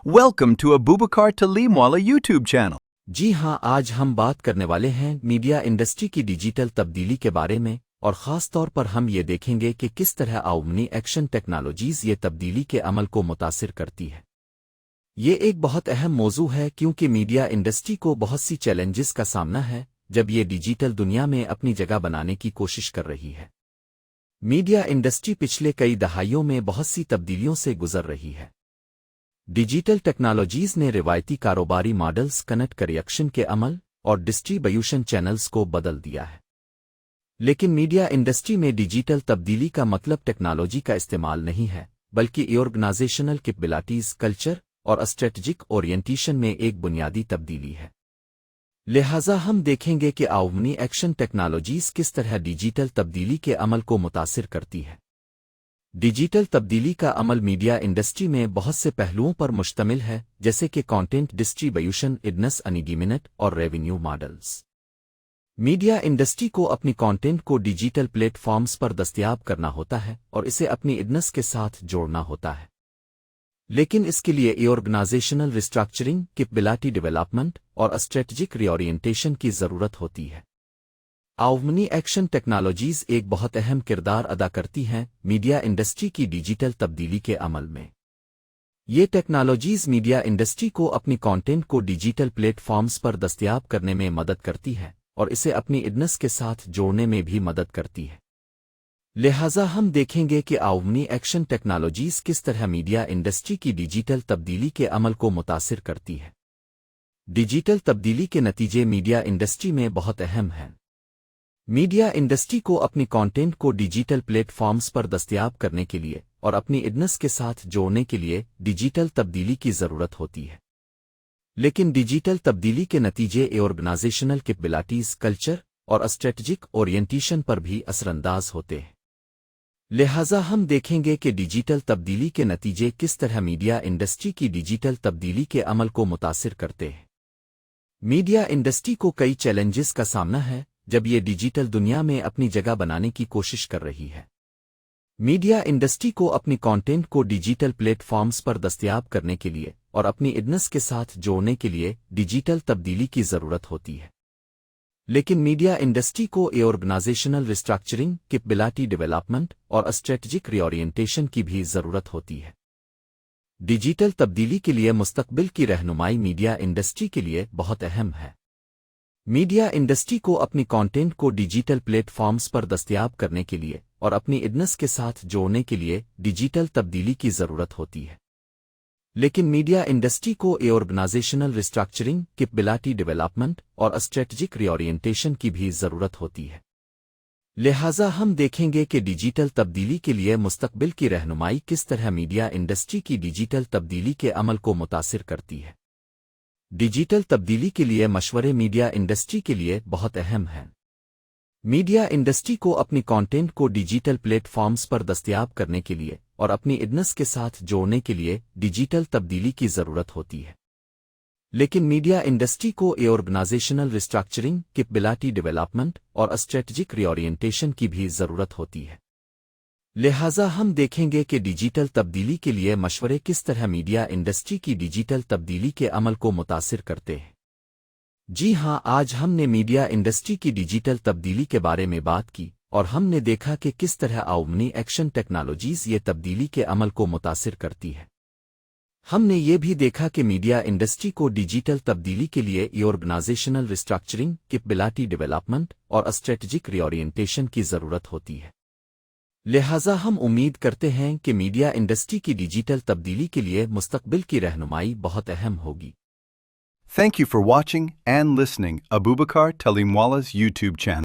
Welcome to Abubakar Talimwala YouTube channel. جی ہاں، آج ہم بات کرنے والے ہیں میڈیا انڈسٹری کی ڈیجیٹل تبدیلی کے بارے میں، اور خاص طور پر ہم یہ دیکھیں گے کہ کس طرح عوامی ایکشن ٹیکنالوجیز یہ تبدیلی کے عمل کو متاثر کرتی ہے۔ یہ ایک بہت اہم موضوع ہے کیونکہ میڈیا انڈسٹری کو بہت سی چیلنجز کا سامنا ہے جب یہ ڈیجیٹل دنیا میں اپنی جگہ بنانے کی کوشش کر رہی ہے۔ میڈیا انڈسٹری پچھلے کئی دہائیوں میں بہت سی تبدیلیوں سے گزر رہی ہے۔ ڈیجیٹل ٹیکنالوجیز نے روایتی کاروباری ماڈلز، کنیکٹ کریکشن کے عمل اور ڈسٹریبیوشن چینلز کو بدل دیا ہے۔ لیکن میڈیا انڈسٹری میں ڈیجیٹل تبدیلی کا مطلب ٹیکنالوجی کا استعمال نہیں ہے، بلکہ آرگنائزیشنل کیپبلٹیز، کلچر اور اسٹریٹجک اورینٹیشن میں ایک بنیادی تبدیلی ہے۔ لہٰذا ہم دیکھیں گے کہ عوامی ایکشن ٹیکنالوجیز کس طرح ڈیجیٹل تبدیلی کے عمل کو متاثر کرتی ہے۔ ڈیجیٹل تبدیلی کا عمل میڈیا انڈسٹری میں بہت سے پہلوؤں پر مشتمل ہے، جیسے کہ کانٹینٹ ڈسٹریبیوشن، ایڈنس انگیجمنٹ اور ریونیو ماڈلز۔ میڈیا انڈسٹری کو اپنی کانٹینٹ کو ڈیجیٹل پلیٹ فارمز پر دستیاب کرنا ہوتا ہے اور اسے اپنی ایڈنس کے ساتھ جوڑنا ہوتا ہے۔ لیکن اس کے لیے آرگنائزیشنل ریسٹرکچرنگ، کیپبلٹی ڈیولپمنٹ اور اسٹریٹجک ری اورینٹیشن کی ضرورت ہوتی ہے۔ عوامی ایکشن ٹیکنالوجیز ایک بہت اہم کردار ادا کرتی ہیں میڈیا انڈسٹری کی ڈیجیٹل تبدیلی کے عمل میں۔ یہ ٹیکنالوجیز میڈیا انڈسٹری کو اپنی کانٹینٹ کو ڈیجیٹل پلیٹ فارمز پر دستیاب کرنے میں مدد کرتی ہے اور اسے اپنی ایڈنس کے ساتھ جوڑنے میں بھی مدد کرتی ہے۔ لہٰذا ہم دیکھیں گے کہ عوامی ایکشن ٹیکنالوجیز کس طرح میڈیا انڈسٹری کی ڈیجیٹل تبدیلی کے عمل کو متاثر کرتی ہے۔ ڈیجیٹل تبدیلی کے نتیجے میڈیا انڈسٹری میں بہت اہم ہیں۔ میڈیا انڈسٹری کو اپنی کانٹینٹ کو ڈیجیٹل پلیٹ فارمز پر دستیاب کرنے کے لیے اور اپنی ایڈنس کے ساتھ جوڑنے کے لیے ڈیجیٹل تبدیلی کی ضرورت ہوتی ہے۔ لیکن ڈیجیٹل تبدیلی کے نتیجے آرگنائزیشنل کیپبلٹیز، کلچر اور اسٹریٹجک اورینٹیشن پر بھی اثر انداز ہوتے ہیں۔ لہٰذا ہم دیکھیں گے کہ ڈیجیٹل تبدیلی کے نتیجے کس طرح میڈیا انڈسٹری کی ڈیجیٹل تبدیلی کے عمل کو متاثر کرتے ہیں۔ میڈیا انڈسٹری کو کئی چیلنجز کا سامنا ہے جب یہ ڈیجیٹل دنیا میں اپنی جگہ بنانے کی کوشش کر رہی ہے۔ میڈیا انڈسٹری کو اپنی کانٹینٹ کو ڈیجیٹل پلیٹ فارمز پر دستیاب کرنے کے لیے اور اپنی ایڈنس کے ساتھ جوڑنے کے لیے ڈیجیٹل تبدیلی کی ضرورت ہوتی ہے۔ لیکن میڈیا انڈسٹری کو آرگنائزیشنل ریسٹرکچرنگ، کیپبلٹی ڈیولپمنٹ اور اسٹریٹجک ری اورینٹیشن کی بھی ضرورت ہوتی ہے۔ ڈیجیٹل تبدیلی کے لیے مستقبل کی رہنمائی میڈیا انڈسٹری کے لیے بہت اہم ہے۔ میڈیا انڈسٹری کو اپنی کانٹینٹ کو ڈیجیٹل پلیٹ فارمز پر دستیاب کرنے کے لیے اور اپنی ایڈنس کے ساتھ جوڑنے کے لیے ڈیجیٹل تبدیلی کی ضرورت ہوتی ہے۔ لیکن میڈیا انڈسٹری کو آرگنائزیشنل ریسٹرکچرنگ، کیپبلٹی ڈیولپمنٹ اور اسٹریٹجک ری اورینٹیشن کی بھی ضرورت ہوتی ہے۔ لہٰذا ہم دیکھیں گے کہ ڈیجیٹل تبدیلی کے لیے مستقبل کی رہنمائی کس طرح میڈیا انڈسٹری کی ڈیجیٹل تبدیلی کے عمل کو متاثر کرتی ہے۔ ڈیجیٹل تبدیلی کے لیے مشورے میڈیا انڈسٹری کے لیے بہت اہم ہیں۔ میڈیا انڈسٹری کو اپنی کانٹینٹ کو ڈیجیٹل پلیٹ فارمز پر دستیاب کرنے کے لیے اور اپنی ایڈنس کے ساتھ جوڑنے کے لیے ڈیجیٹل تبدیلی کی ضرورت ہوتی ہے۔ لیکن میڈیا انڈسٹری کو آرگنائزیشنل ریسٹرکچرنگ، کیپبلٹی ڈیولپمنٹ اور اسٹریٹجک ری اورینٹیشن کی بھی ضرورت ہوتی ہے۔ لہٰذا ہم دیکھیں گے کہ ڈیجیٹل تبدیلی کے لیے مشورے کس طرح میڈیا انڈسٹری کی ڈیجیٹل تبدیلی کے عمل کو متاثر کرتے ہیں۔ جی ہاں، آج ہم نے میڈیا انڈسٹری کی ڈیجیٹل تبدیلی کے بارے میں بات کی اور ہم نے دیکھا کہ کس طرح عوامی ایکشن ٹیکنالوجیز یہ تبدیلی کے عمل کو متاثر کرتی ہے۔ ہم نے یہ بھی دیکھا کہ میڈیا انڈسٹری کو ڈیجیٹل تبدیلی کے لیے آرگنائزیشنل ریسٹرکچرنگ، کیپبلٹی ڈیولپمنٹ اور اسٹریٹجک ری اورینٹیشن کی ضرورت ہوتی ہے۔ لہٰذا ہم امید کرتے ہیں کہ میڈیا انڈسٹری کی ڈیجیٹل تبدیلی کے لیے مستقبل کی رہنمائی بہت اہم ہوگی۔ Thank you for watching and listening Abubakar Talimwala's YouTube channel.